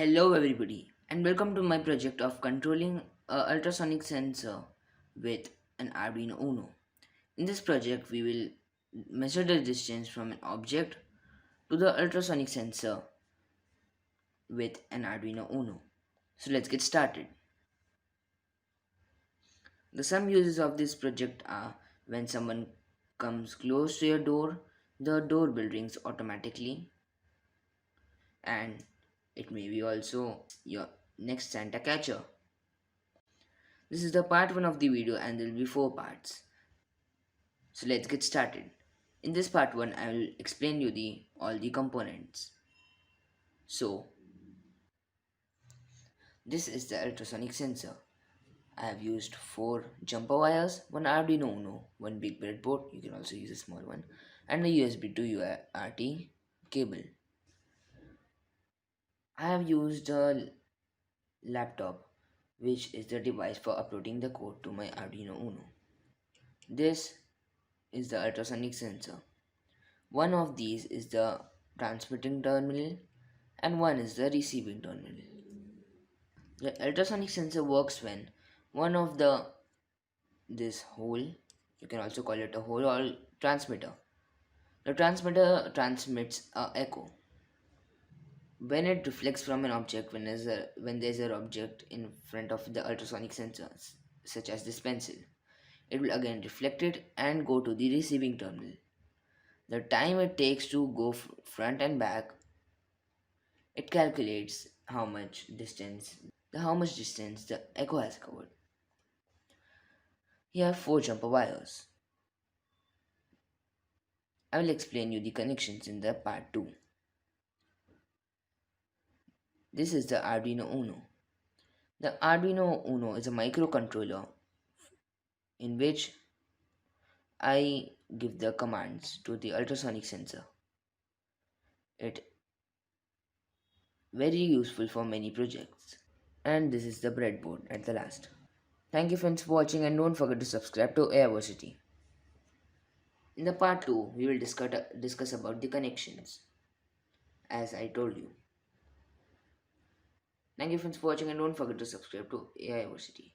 Hello, everybody, and welcome to my project of controlling a ultrasonic sensor with an Arduino Uno. In this project, we will measure the distance from an object to the ultrasonic sensor with an Arduino Uno. So let's get started. The some uses of this project are when someone comes close to your door, the doorbell rings automatically, and it may be also your next Santa catcher. This is the part 1 of the video and there will be 4 parts. So let's get started. In this part 1 I will explain you the all the components. So this is the ultrasonic sensor. I have used 4 jumper wires, one Arduino Uno, one big breadboard, you can also use a small one, and a USB to UART cable. I have used a laptop which is the device for uploading the code to my Arduino Uno. This is the ultrasonic sensor. One of these is the transmitting terminal and one is the receiving terminal. The ultrasonic sensor works when one of this hole, you can also call it a hole or transmitter. The transmitter transmits a echo. When it reflects from an object, when there's an object in front of the ultrasonic sensor, such as this pencil, it will again reflect it and go to the receiving terminal. The time it takes to go front and back, it calculates how much distance the echo has covered. Here are 4 jumper wires. I will explain you the connections in the part 2. This is the Arduino Uno. The Arduino Uno is a microcontroller in which I give the commands to the ultrasonic sensor. It very useful for many projects. And this is the breadboard at the last. Thank you friends for watching and don't forget to subscribe to Aiversity. In the part 2, we will discuss about the connections, as I told you. Thank you friends for watching and don't forget to subscribe to AI University.